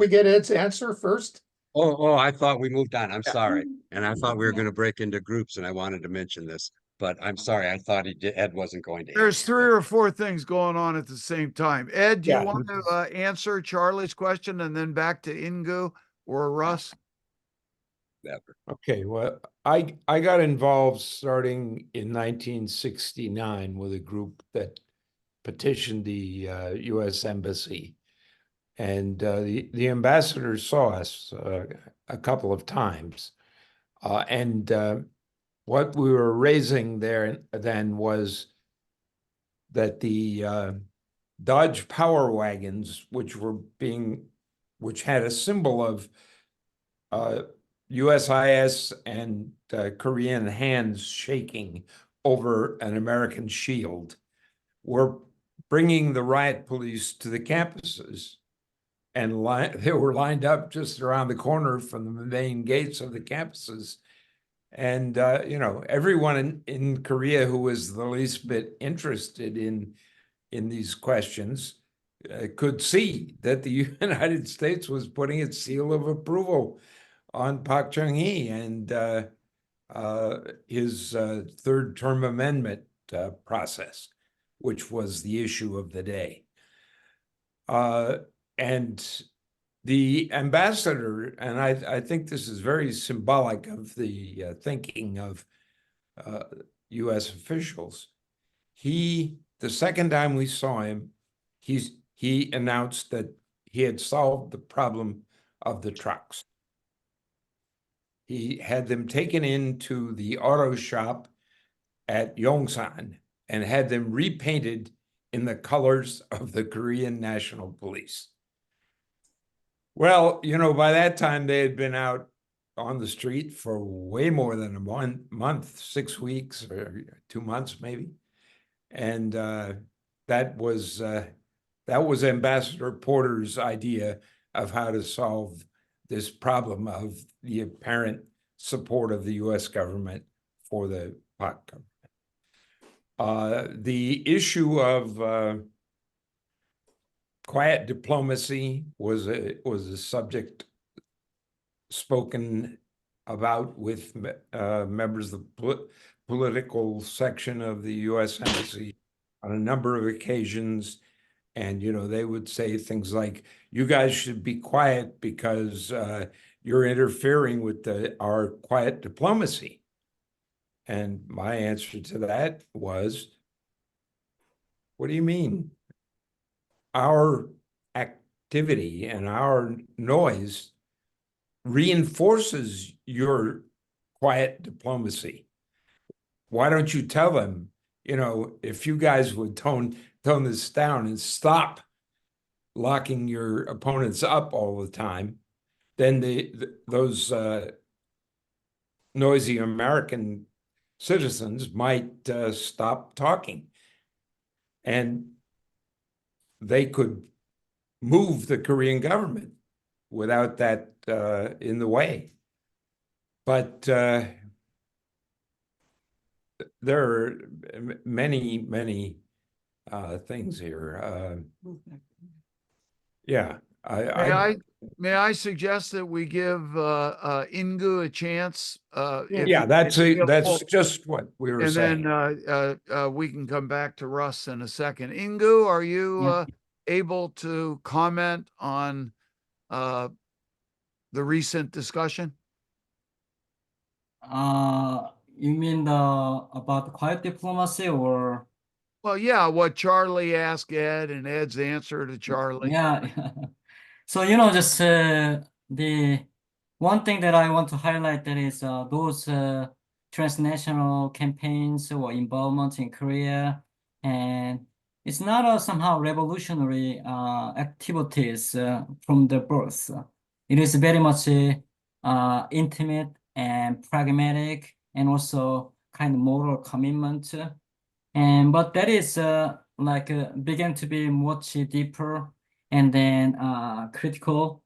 get Ed's answer first? oh, I thought we moved on. I'm Yeah. sorry. And I thought we were going to break into groups and I wanted to mention this, but I'm sorry. I thought Ed wasn't going to. There's 3 or 4 things going on at the same time. Ed, do you Yeah. want to answer Charlie's question and then back to Ingu or Russ? Okay, well, I got involved starting in 1969 with a group that petitioned the U.S. Embassy. And the ambassador saw us a couple of times. And what we were raising there then was that the Dodge Power Wagons, which had a symbol of USIS and Korean hands shaking over an American shield, were bringing the riot police to the campuses. And they were lined up just around the corner from the main gates of the campuses. And, everyone in Korea who was the least bit interested in these questions could see that the United States was putting its seal of approval on Park Chung-hee and his third term amendment process, which was the issue of the day. And the ambassador, and I think this is very symbolic of the thinking of U.S. officials. The second time we saw him, he announced that he had solved the problem of the trucks. He had them taken into the auto shop at Yongsan and had them repainted in the colors of the Korean National Police. Well, by that time they had been out on the street for way more than a month, 6 weeks or 2 months maybe. And that was Ambassador Porter's idea of how to solve this problem of the apparent support of the U.S. government for the PAC government. The issue of quiet diplomacy was a subject spoken about with members of the political section of the U.S. Embassy on a number of occasions. And, they would say things like, you guys should be quiet because you're interfering with our quiet diplomacy. And my answer to that was, what do you mean? Our activity and our noise reinforces your quiet diplomacy. Why don't you tell them, you know, if you guys would tone this down and stop locking your opponents up all the time, then those noisy American citizens might stop talking, and they could move the Korean government without that in the way. But there are many things here. Yeah, May I suggest that we give Ingu a chance? if yeah, that's it's that's available, just what we were and saying. then we can come back to Russ in a second. Ingu, are you Yeah. able to comment on the recent discussion? You mean about quiet diplomacy or? Well, yeah, what Charlie asked Ed and Ed's answer to Charlie. Yeah. So, you know, just the one thing that I want to highlight that is those transnational campaigns or involvement in Korea, and it's not somehow revolutionary activities from the birth. It is very much intimate and pragmatic, and also kind of moral commitment. And but that is began to be much deeper and then critical,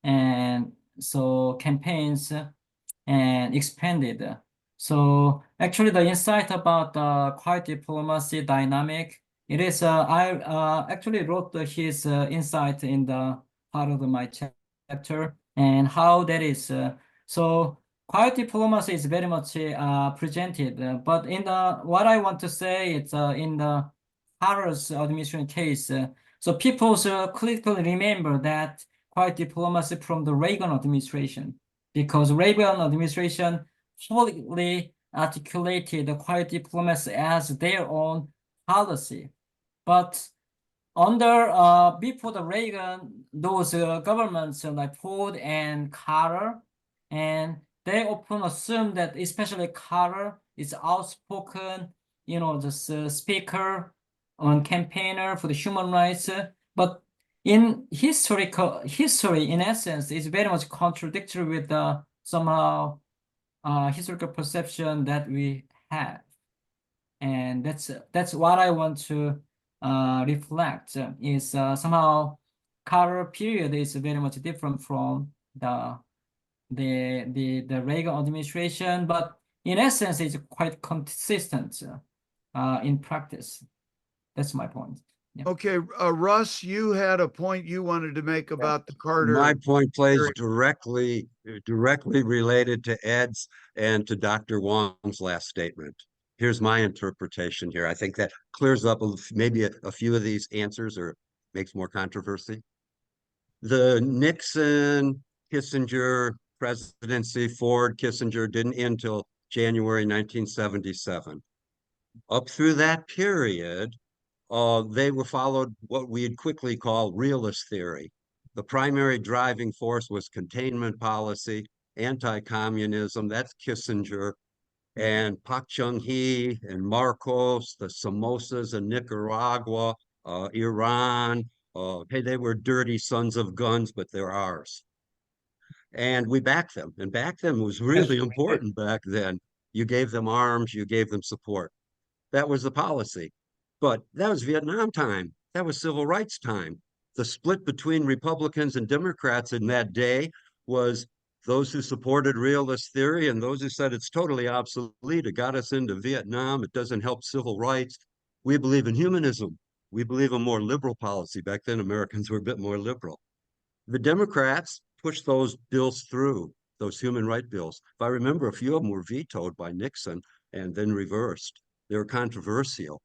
and so campaigns and expanded. So actually the insight about the quiet diplomacy dynamic, it is I actually wrote his insight in the part of my chapter, and how that is so quiet diplomacy is very much presented, but in the what I want to say, it's in the Carter's administration case. So people critically remember that quiet diplomacy from the Reagan administration, because Reagan administration fully articulated the quiet diplomacy as their own policy. But under before the Reagan, those governments like Ford and Carter, and they often assume that especially Carter is outspoken, you know, just speaker on campaigner for the human rights, but in history, in essence, is very much contradictory with the somehow historical perception that we have, and that's what I want to reflect is somehow Carter period is very much different from the Reagan administration, but in essence, it's quite consistent in practice. That's my point. Yeah. Okay, Russ, you had a point you wanted to make about the Carter. My point plays period. directly related to Ed's and to Dr. Hwang's last statement. Here's my interpretation here. I think that clears up maybe a few of these answers, or makes more controversy. The Nixon, Kissinger presidency, Ford, Kissinger, didn't end until January 1977. Up through that period, they were followed what we'd quickly call realist theory. The primary driving force was containment policy, anti-communism, that's Kissinger, and Park Chung-hee and Marcos, the Somosas in Nicaragua, Iran. Hey, they were dirty sons of guns, but they're ours. And we backed them. And back them was really important back then. You gave them arms, you gave them support. That was the policy. But that was Vietnam time. That was civil rights time. The split between Republicans and Democrats in that day was those who supported realist theory and those who said it's totally obsolete. It got us into Vietnam. It doesn't help civil rights. We believe in humanism. We believe in more liberal policy. Back then, Americans were a bit more liberal. The Democrats pushed those bills through, those human rights bills. If I remember, a few of them were vetoed by Nixon and then reversed. They were controversial.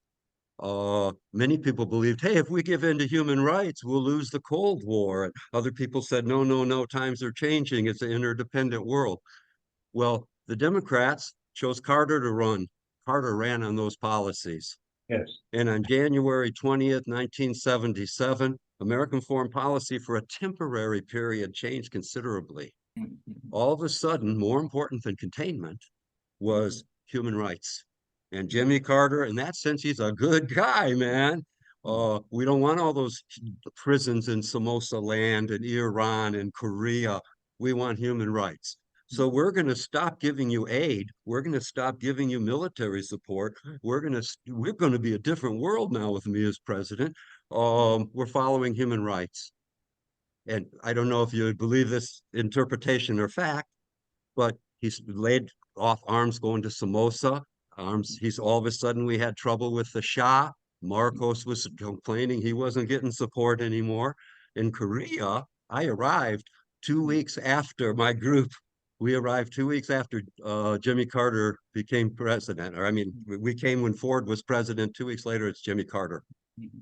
Many people believed, hey, if we give in to human rights, we'll lose the Cold War. And other people said, no, no, no, times are changing. It's an interdependent world. Well, the Democrats chose Carter to run. Carter ran on those policies. Yes. And on January 20th, 1977, American foreign policy for a temporary period changed considerably. all of a sudden, more important than containment was human rights. And Jimmy Carter, in that sense, he's a good guy, man. We don't want all those prisons in Somoza land and Iran and Korea. We want human rights. So we're going to stop giving you aid. We're going to stop giving you military support. We're going to be a different world now with me as president. We're following human rights. And I don't know if you believe this interpretation or fact, but he's laid off arms going to Somoza. He's all of a sudden we had trouble with the Shah. Marcos was complaining he wasn't getting support anymore. In Korea, I arrived 2 weeks after my group. We arrived 2 weeks after Jimmy Carter became president. Or I mean, we came when Ford was president. 2 weeks later, it's Jimmy Carter.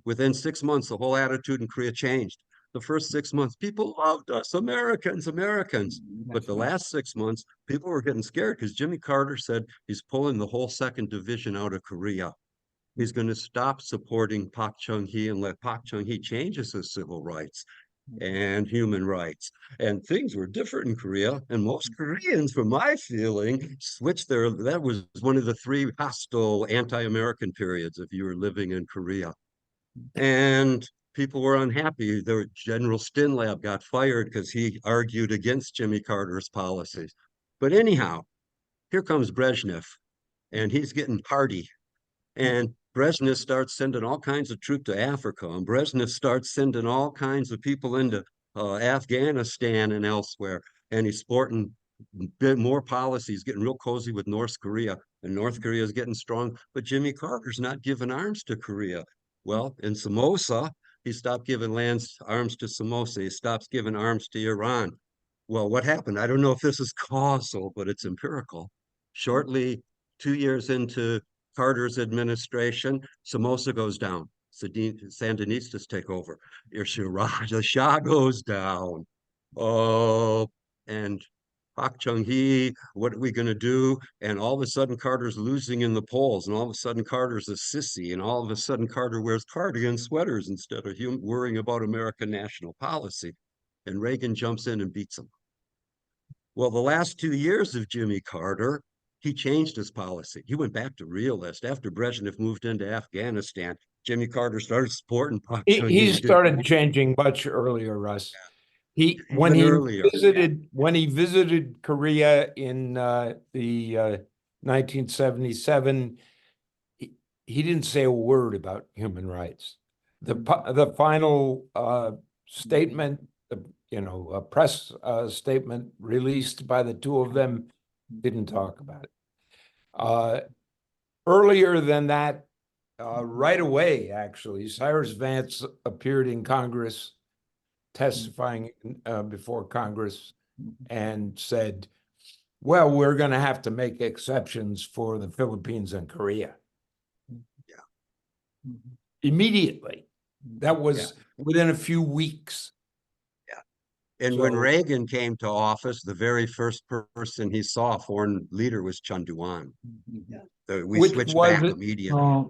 Within 6 months, the whole attitude in Korea changed. The first 6 months, people loved us, Americans. But the last 6 months, people were getting scared because Jimmy Carter said he's pulling the whole second division out of Korea. He's going to stop supporting Park Chung-hee and let Park Chung-hee change his civil rights and human rights. And things were different in Korea. And most Koreans, from my feeling, switched that was one of the 3 hostile anti-American periods if you were living in Korea. And people were unhappy. General Stinlab got fired because he argued against Jimmy Carter's policies. But anyhow, here comes Brezhnev, and he's getting party. And Brezhnev starts sending all kinds of troops to Africa, and Brezhnev starts sending all kinds of people into Afghanistan and elsewhere. And he's sporting a bit more policies, getting real cozy with North Korea, and North Korea is getting strong. But Jimmy Carter's not giving arms to Korea. Well, in Somoza, he stopped giving arms to Somoza. He stops giving arms to Iran. Well, what happened? I don't know if this is causal, but it's empirical. Shortly, 2 years into Carter's administration, Somoza goes down. Sandinistas take over. The Shah goes down. Oh, and Park Chung-hee, what are we going to do? And all of a sudden, Carter's losing in the polls, and all of a sudden, Carter's a sissy, and all of a sudden, Carter wears cardigan sweaters instead of worrying about American national policy. And Reagan jumps in and beats him. Well, the last 2 years of Jimmy Carter, he changed his policy. He went back to realist. After Brezhnev moved into Afghanistan, Jimmy Carter started supporting Park Chung-hee. He started changing much earlier, Russ. When he visited Korea in the 1977, he didn't say a word about human rights. The final statement, a press statement released by the two of them, didn't talk about it. Earlier than that, right away, actually, Cyrus Vance appeared in Congress, testifying before Congress, and said, well, we're going to have to make exceptions for the Philippines and Korea. Yeah. Immediately. That was within a few weeks. And when Reagan came to office, the very first person he saw, a foreign leader, was Chun Doo-hwan. We switched back immediately.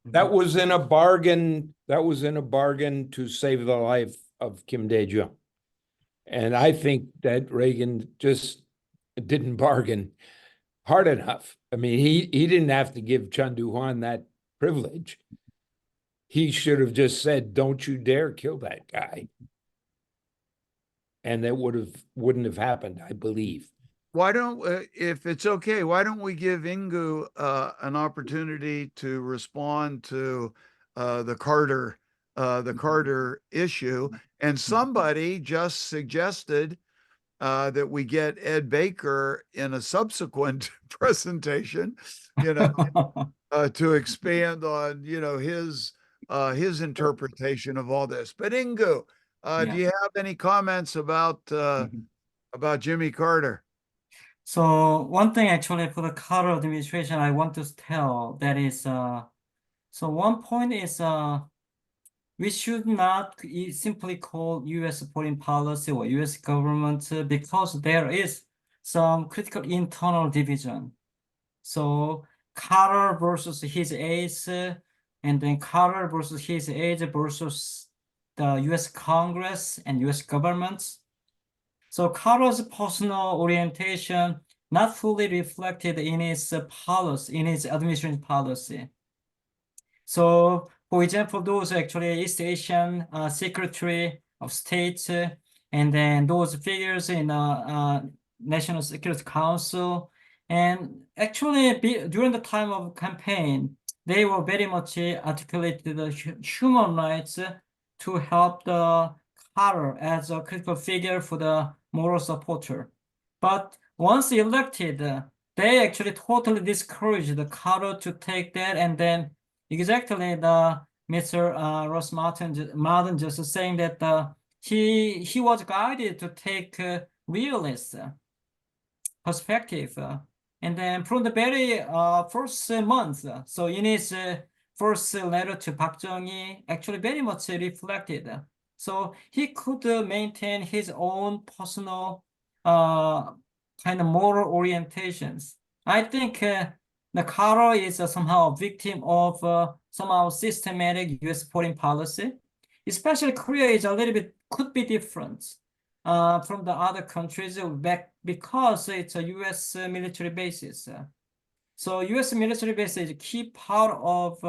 That was in a bargain. That was in a bargain to save the life of Kim Dae-jung. And I think that Reagan just didn't bargain hard enough. I mean, he didn't have to give Chun Doo-hwan that privilege. He should have just said, don't you dare kill that guy. And that wouldn't have happened, I believe. Why don't, if it's okay, why don't we give Ingu an opportunity to respond to the Carter issue? And somebody just suggested that we get Ed Baker in a subsequent presentation, to expand on, his interpretation of all this. But Ingu, do you have any comments about Jimmy Carter? So one thing actually for the Carter administration, I want to tell that is, so one point is, we should not simply call U.S. foreign policy or U.S. government because there is some critical internal division. So Carter versus his aides, and then Carter versus his aides versus the U.S. Congress and U.S. governments. So Carter's personal orientation not fully reflected in his policy, in his administration policy. So, for example, those actually East Asian Secretary of State, and then those figures in National Security Council, and actually during the time of campaign, they were very much articulated the human rights to help the Carter as a critical figure for the moral supporter. But once elected, they actually totally discouraged the Carter to take that, and then exactly the Mr. Ross Martin just saying that he was guided to take realist perspective, and then from the very first month, so in his first letter to Park Chung-hee, actually very much reflected. So he could maintain his own personal kind of moral orientations. I think the Carter is somehow a victim of somehow systematic U.S. foreign policy. Especially Korea is a little bit, could be different from the other countries back because it's a U.S. military bases. So U.S. military base is a key part of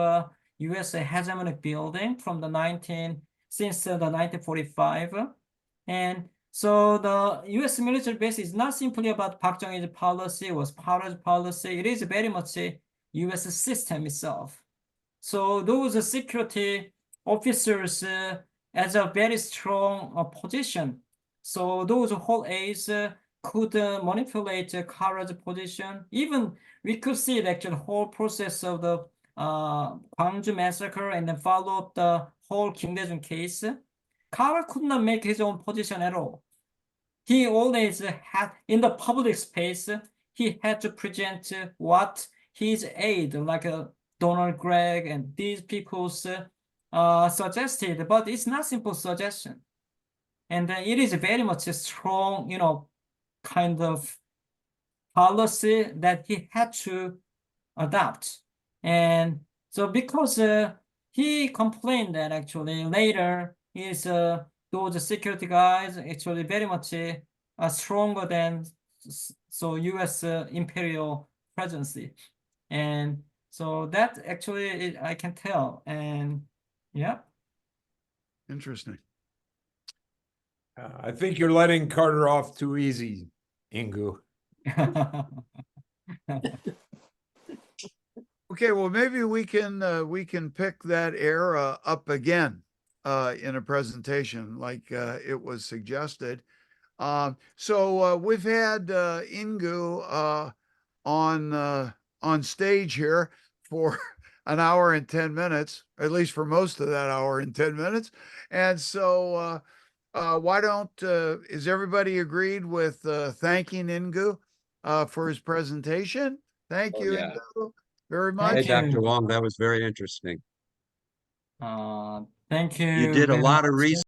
U.S. hegemonic building from since the 1945. And so the U.S. military base is not simply about Park Chung-hee's policy or Carter's policy. It is very much a U.S. system itself. So those security officers as a very strong position. So those whole aides could manipulate Carter's position. Even we could see the actual whole process of the Gwangju massacre and then follow up the whole Kim Dae-jung case. Carter could not make his own position at all. He always had, in the public space, he had to present what his aide, like Donald Gregg and these people suggested, but it's not simple suggestion. And it is very much a strong, kind of policy that he had to adopt. And so because he complained that actually later those security guys actually very much stronger than U.S. imperial presidency. And so that actually I can tell. And yeah. Interesting. I think you're letting Carter off too easy, Ingu. Okay, well, maybe we can pick that era up again in a presentation like it was suggested. So we've had Ingu on stage here for an hour and 10 minutes, at least for most of that hour and 10 minutes. And so why don't, is everybody agreed with thanking Ingu for his presentation? Thank you, yeah. Ingu, very much. Hey, Thank you. Dr. Wong, that was very interesting. Thank you. You did a very lot of much. research.